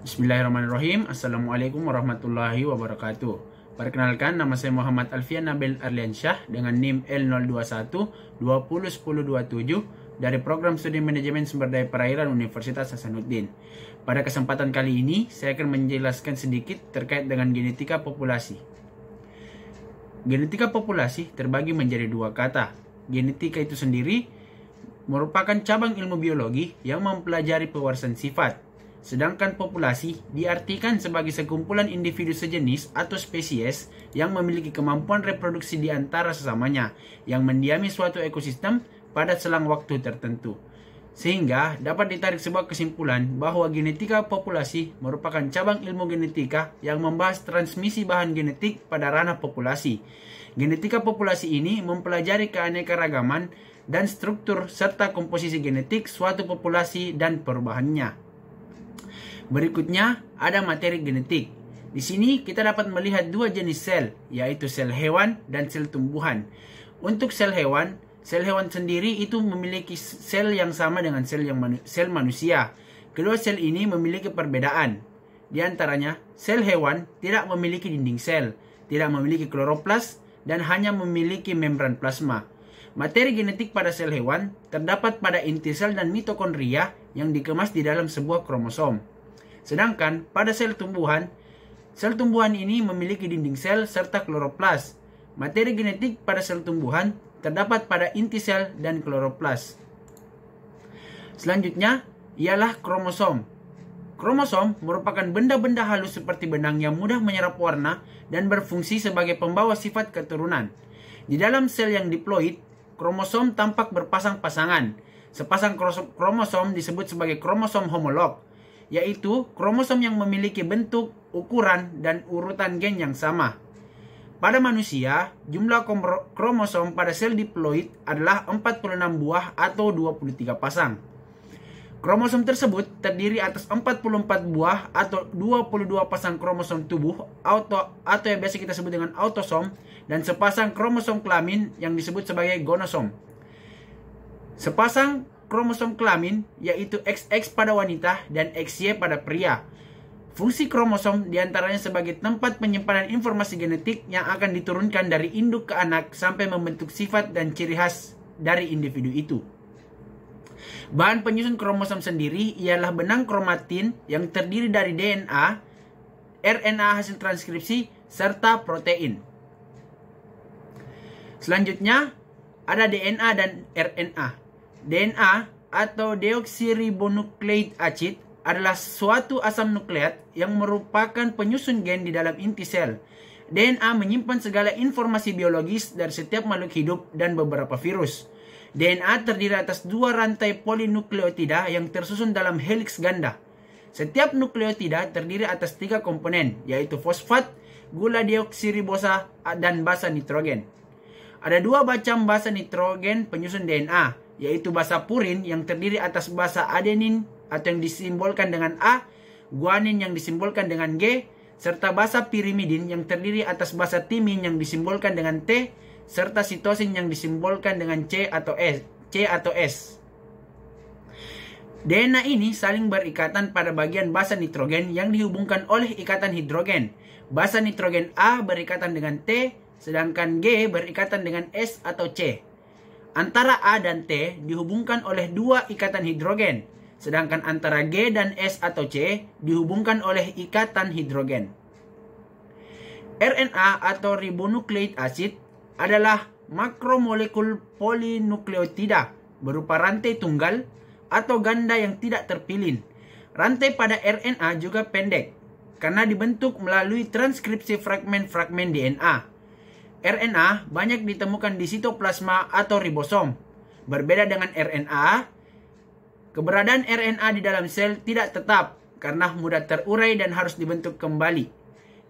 Bismillahirrahmanirrahim. Assalamualaikum warahmatullahi wabarakatuh. Perkenalkan, nama saya Muhammad Alfian Nabil Arliansyah dengan NIM L021 201027 dari Program Studi Manajemen Sumber Daya Perairan Universitas Hasanuddin. Pada kesempatan kali ini, saya akan menjelaskan sedikit terkait dengan genetika populasi. Genetika populasi terbagi menjadi dua kata. Genetika itu sendiri merupakan cabang ilmu biologi yang mempelajari pewarisan sifat. Sedangkan populasi diartikan sebagai sekumpulan individu sejenis atau spesies yang memiliki kemampuan reproduksi di antara sesamanya, yang mendiami suatu ekosistem pada selang waktu tertentu. Sehingga dapat ditarik sebuah kesimpulan bahwa genetika populasi merupakan cabang ilmu genetika yang membahas transmisi bahan genetik pada ranah populasi. Genetika populasi ini mempelajari keanekaragaman dan struktur serta komposisi genetik suatu populasi dan perubahannya. Berikutnya ada materi genetik. Di sini kita dapat melihat dua jenis sel, yaitu sel hewan dan sel tumbuhan. Untuk sel hewan sendiri itu memiliki sel yang sama dengan sel manusia. Kedua sel ini memiliki perbedaan. Di antaranya, sel hewan tidak memiliki dinding sel, tidak memiliki kloroplas, dan hanya memiliki membran plasma. Materi genetik pada sel hewan terdapat pada inti sel dan mitokondria yang dikemas di dalam sebuah kromosom. Sedangkan pada sel tumbuhan ini memiliki dinding sel serta kloroplas. Materi genetik pada sel tumbuhan terdapat pada inti sel dan kloroplas. Selanjutnya ialah kromosom. Kromosom merupakan benda-benda halus seperti benang yang mudah menyerap warna dan berfungsi sebagai pembawa sifat keturunan. Di dalam sel yang diploid, kromosom tampak berpasang-pasangan. Sepasang kromosom disebut sebagai kromosom homolog, yaitu kromosom yang memiliki bentuk, ukuran, dan urutan gen yang sama. Pada manusia, jumlah kromosom pada sel diploid adalah 46 buah atau 23 pasang. Kromosom tersebut terdiri atas 44 buah atau 22 pasang kromosom tubuh atau yang biasa kita sebut dengan autosom, dan sepasang kromosom kelamin yang disebut sebagai gonosom. Sepasang kromosom kelamin yaitu XX pada wanita dan XY pada pria. Fungsi kromosom diantaranya sebagai tempat penyimpanan informasi genetik yang akan diturunkan dari induk ke anak sampai membentuk sifat dan ciri khas dari individu itu. Bahan penyusun kromosom sendiri ialah benang kromatin yang terdiri dari DNA, RNA hasil transkripsi, serta protein. Selanjutnya ada DNA dan RNA. DNA atau deoksiribonukleik acid adalah suatu asam nukleat yang merupakan penyusun gen di dalam inti sel. DNA menyimpan segala informasi biologis dari setiap makhluk hidup dan beberapa virus. DNA terdiri atas dua rantai polinukleotida yang tersusun dalam heliks ganda. Setiap nukleotida terdiri atas tiga komponen, yaitu fosfat, gula deoksiribosa, dan basa nitrogen. Ada dua macam basa nitrogen penyusun DNA, yaitu basa purin yang terdiri atas basa adenin atau yang disimbolkan dengan A, guanin yang disimbolkan dengan G, serta basa pirimidin yang terdiri atas basa timin yang disimbolkan dengan T, serta sitosin yang disimbolkan dengan C atau S. DNA ini saling berikatan pada bagian basa nitrogen yang dihubungkan oleh ikatan hidrogen. Basa nitrogen A berikatan dengan T, sedangkan G berikatan dengan S atau C. Antara A dan T dihubungkan oleh dua ikatan hidrogen, sedangkan antara G dan S atau C dihubungkan oleh ikatan hidrogen. RNA atau ribonukleik acid adalah makromolekul polinukleotida berupa rantai tunggal atau ganda yang tidak terpilin. Rantai pada RNA juga pendek karena dibentuk melalui transkripsi fragmen-fragmen DNA. RNA banyak ditemukan di sitoplasma atau ribosom. Berbeda dengan RNA, keberadaan RNA di dalam sel tidak tetap karena mudah terurai dan harus dibentuk kembali.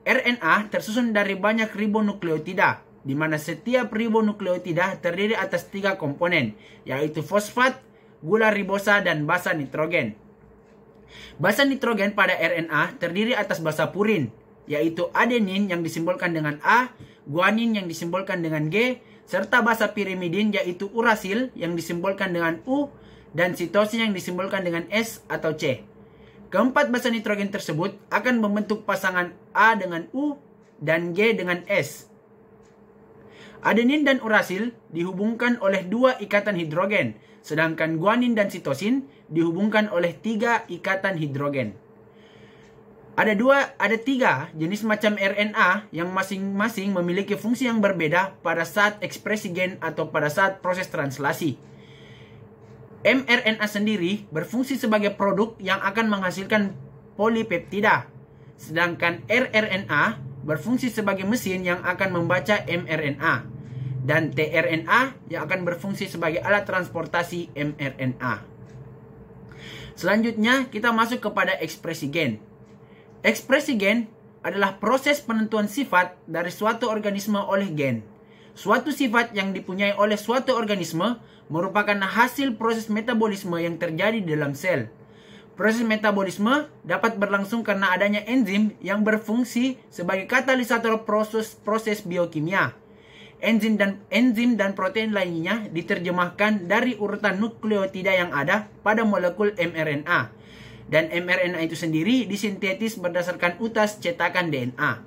RNA tersusun dari banyak ribonukleotida, di mana setiap ribonukleotida terdiri atas tiga komponen, yaitu fosfat, gula ribosa, dan basa nitrogen. Basa nitrogen pada RNA terdiri atas basa purin, yaitu adenin yang disimbolkan dengan A, guanin yang disimbolkan dengan G, serta basa pirimidin yaitu urasil yang disimbolkan dengan U, dan sitosin yang disimbolkan dengan S atau C. Keempat basa nitrogen tersebut akan membentuk pasangan A dengan U dan G dengan S. Adenin dan urasil dihubungkan oleh 2 ikatan hidrogen, sedangkan guanin dan sitosin dihubungkan oleh 3 ikatan hidrogen. Ada 3 jenis macam RNA yang masing-masing memiliki fungsi yang berbeda pada saat ekspresi gen atau pada saat proses translasi. mRNA sendiri berfungsi sebagai produk yang akan menghasilkan polipeptida, sedangkan rRNA berfungsi sebagai mesin yang akan membaca mRNA, dan tRNA yang akan berfungsi sebagai alat transportasi mRNA. Selanjutnya kita masuk kepada ekspresi gen. Ekspresi gen adalah proses penentuan sifat dari suatu organisme oleh gen. Suatu sifat yang dipunyai oleh suatu organisme merupakan hasil proses metabolisme yang terjadi di dalam sel. Proses metabolisme dapat berlangsung karena adanya enzim yang berfungsi sebagai katalisator proses biokimia. Enzim dan protein lainnya diterjemahkan dari urutan nukleotida yang ada pada molekul mRNA. Dan mRNA itu sendiri disintetis berdasarkan utas cetakan DNA.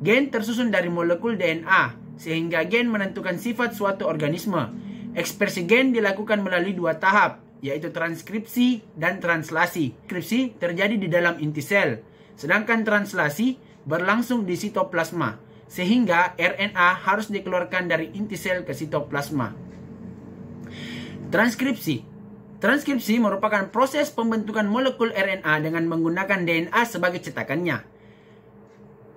Gen tersusun dari molekul DNA, sehingga gen menentukan sifat suatu organisme. Ekspresi gen dilakukan melalui 2 tahap, yaitu transkripsi dan translasi. Transkripsi terjadi di dalam inti sel, sedangkan translasi berlangsung di sitoplasma, sehingga RNA harus dikeluarkan dari inti sel ke sitoplasma. Transkripsi merupakan proses pembentukan molekul RNA dengan menggunakan DNA sebagai cetakannya.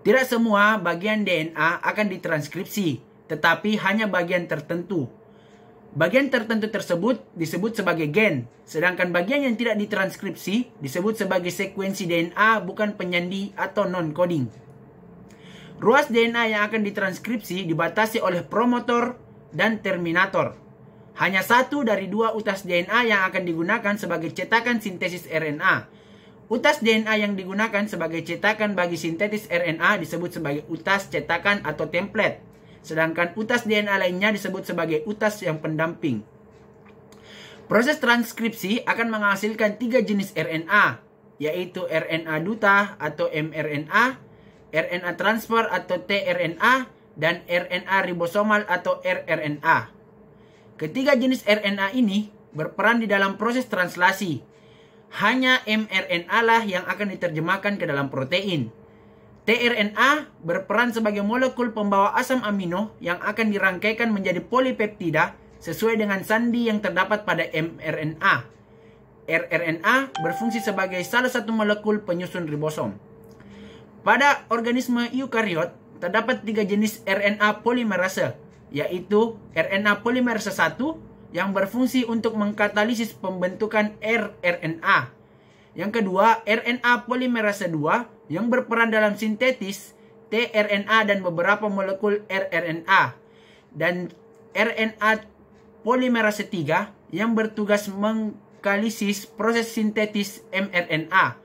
Tidak semua bagian DNA akan ditranskripsi, tetapi hanya bagian tertentu. Bagian tertentu tersebut disebut sebagai gen, sedangkan bagian yang tidak ditranskripsi disebut sebagai sekuensi DNA bukan penyandi atau non-coding. Ruas DNA yang akan ditranskripsi dibatasi oleh promotor dan terminator. Hanya 1 dari 2 utas DNA yang akan digunakan sebagai cetakan sintesis RNA. Utas DNA yang digunakan sebagai cetakan bagi sintetis RNA disebut sebagai utas cetakan atau template, sedangkan utas DNA lainnya disebut sebagai utas yang pendamping. Proses transkripsi akan menghasilkan 3 jenis RNA, yaitu RNA duta atau mRNA, RNA transfer atau tRNA, dan RNA ribosomal atau rRNA. Ketiga jenis RNA ini berperan di dalam proses translasi. Hanya mRNA lah yang akan diterjemahkan ke dalam protein. tRNA berperan sebagai molekul pembawa asam amino yang akan dirangkaikan menjadi polipeptida sesuai dengan sandi yang terdapat pada mRNA. rRNA berfungsi sebagai salah satu molekul penyusun ribosom. Pada organisme eukariot terdapat 3 jenis RNA polimerase, yaitu RNA polimerase 1 yang berfungsi untuk mengkatalisis pembentukan rRNA. Yang kedua, RNA polimerase 2 yang berperan dalam sintetis tRNA dan beberapa molekul rRNA. Dan RNA polimerase 3 yang bertugas mengkalisis proses sintetis mRNA.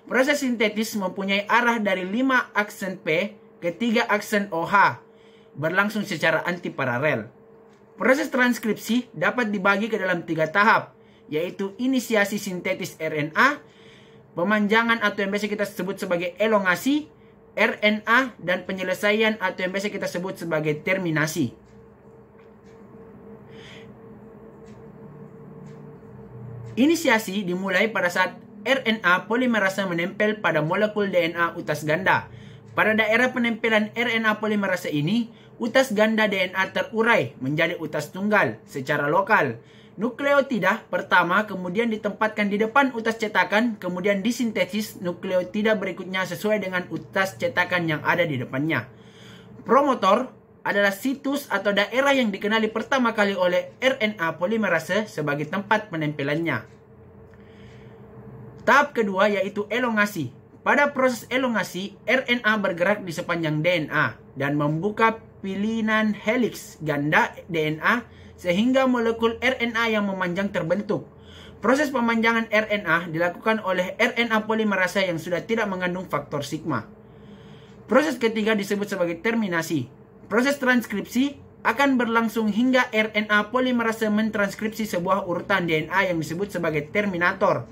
Proses sintetis mempunyai arah dari 5 aksen P ke 3 aksen OH, berlangsung secara antiparalel. Proses transkripsi dapat dibagi ke dalam 3 tahap, yaitu inisiasi sintetis RNA, pemanjangan atau yang biasa kita sebut sebagai elongasi RNA, dan penyelesaian atau yang biasa kita sebut sebagai terminasi. Inisiasi dimulai pada saat RNA polimerase menempel pada molekul DNA utas ganda. Pada daerah penempelan RNA polimerase ini, utas ganda DNA terurai menjadi utas tunggal secara lokal. Nukleotida pertama kemudian ditempatkan di depan utas cetakan, kemudian disintesis nukleotida berikutnya sesuai dengan utas cetakan yang ada di depannya. Promotor adalah situs atau daerah yang dikenali pertama kali oleh RNA polimerase sebagai tempat penempelannya. Tahap kedua yaitu elongasi. Pada proses elongasi, RNA bergerak di sepanjang DNA dan membuka pilihan helix ganda DNA sehingga molekul RNA yang memanjang terbentuk. Proses pemanjangan RNA dilakukan oleh RNA polimerase yang sudah tidak mengandung faktor sigma. Proses ketiga disebut sebagai terminasi. Proses transkripsi akan berlangsung hingga RNA polimerase mentranskripsi sebuah urutan DNA yang disebut sebagai terminator.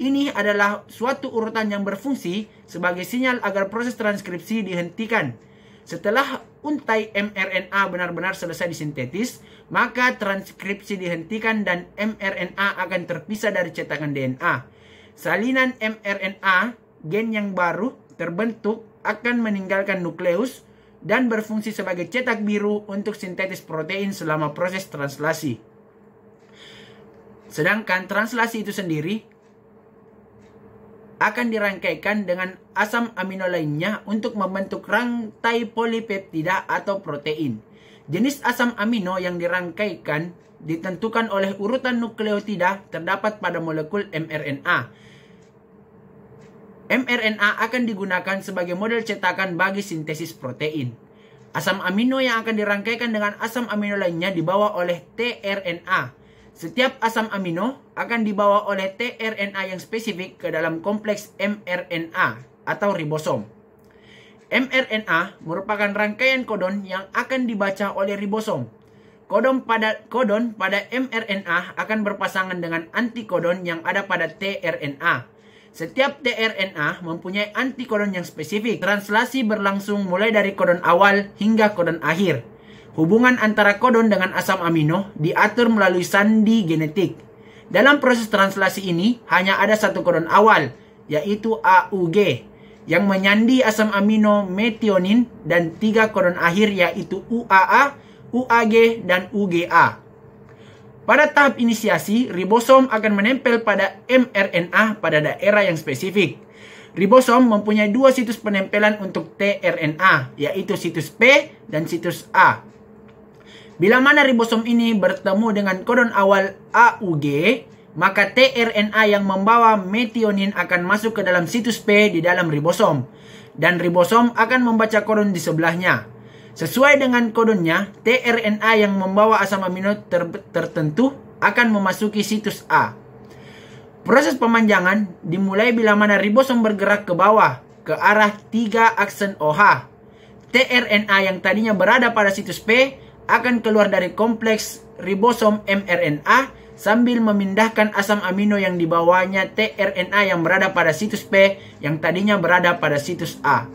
Ini adalah suatu urutan yang berfungsi sebagai sinyal agar proses transkripsi dihentikan. Setelah untai mRNA benar-benar selesai disintetis, maka transkripsi dihentikan dan mRNA akan terpisah dari cetakan DNA. Salinan mRNA, gen yang baru terbentuk, akan meninggalkan nukleus dan berfungsi sebagai cetak biru untuk sintetis protein selama proses translasi. Sedangkan translasi itu sendiri akan dirangkaikan dengan asam amino lainnya untuk membentuk rantai polipeptida atau protein. Jenis asam amino yang dirangkaikan ditentukan oleh urutan nukleotida terdapat pada molekul mRNA. mRNA akan digunakan sebagai model cetakan bagi sintesis protein. Asam amino yang akan dirangkaikan dengan asam amino lainnya dibawa oleh tRNA. Setiap asam amino akan dibawa oleh tRNA yang spesifik ke dalam kompleks mRNA atau ribosom. mRNA merupakan rangkaian kodon yang akan dibaca oleh ribosom. Kodon pada mRNA akan berpasangan dengan antikodon yang ada pada tRNA. Setiap tRNA mempunyai antikodon yang spesifik. Translasi berlangsung mulai dari kodon awal hingga kodon akhir. Hubungan antara kodon dengan asam amino diatur melalui sandi genetik. Dalam proses translasi ini hanya ada satu kodon awal, yaitu AUG, yang menyandi asam amino metionin, dan 3 kodon akhir yaitu UAA, UAG, dan UGA. Pada tahap inisiasi, ribosom akan menempel pada mRNA pada daerah yang spesifik. Ribosom mempunyai 2 situs penempelan untuk tRNA, yaitu situs P dan situs A. Bila mana ribosom ini bertemu dengan kodon awal AUG, maka tRNA yang membawa metionin akan masuk ke dalam situs P di dalam ribosom, dan ribosom akan membaca kodon di sebelahnya. Sesuai dengan kodonnya, tRNA yang membawa asam amino tertentu akan memasuki situs A. Proses pemanjangan dimulai bila mana ribosom bergerak ke bawah, ke arah 3 aksen OH. tRNA yang tadinya berada pada situs P akan keluar dari kompleks ribosom mRNA sambil memindahkan asam amino yang dibawanya tRNA yang berada pada situs P yang tadinya berada pada situs A.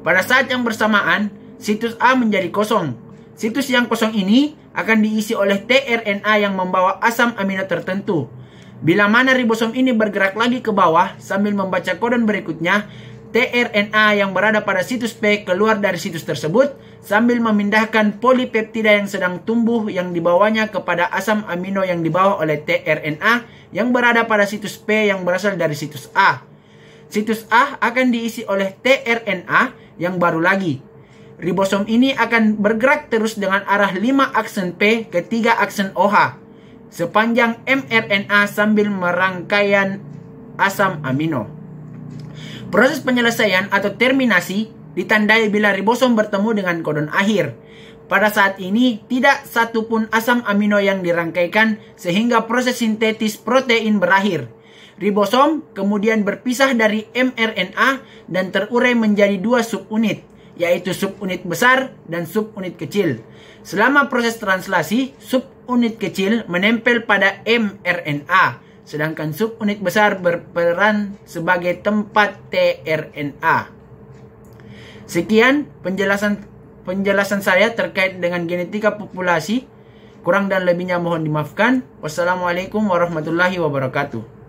Pada saat yang bersamaan, situs A menjadi kosong. Situs yang kosong ini akan diisi oleh tRNA yang membawa asam amino tertentu. Bila mana ribosom ini bergerak lagi ke bawah sambil membaca kodon berikutnya, tRNA yang berada pada situs P keluar dari situs tersebut sambil memindahkan polipeptida yang sedang tumbuh yang dibawanya kepada asam amino yang dibawa oleh tRNA yang berada pada situs P yang berasal dari situs A. Situs A akan diisi oleh tRNA yang baru lagi. Ribosom ini akan bergerak terus dengan arah 5 aksen P ke 3 aksen OH sepanjang mRNA sambil merangkaian asam amino. Proses penyelesaian atau terminasi ditandai bila ribosom bertemu dengan kodon akhir. Pada saat ini, tidak satu pun asam amino yang dirangkaikan sehingga proses sintetis protein berakhir. Ribosom kemudian berpisah dari mRNA dan terurai menjadi 2 subunit, yaitu subunit besar dan subunit kecil. Selama proses translasi, subunit kecil menempel pada mRNA, sedangkan subunit besar berperan sebagai tempat tRNA. Sekian penjelasan saya terkait dengan genetika populasi. Kurang dan lebihnya mohon dimaafkan. Wassalamualaikum warahmatullahi wabarakatuh.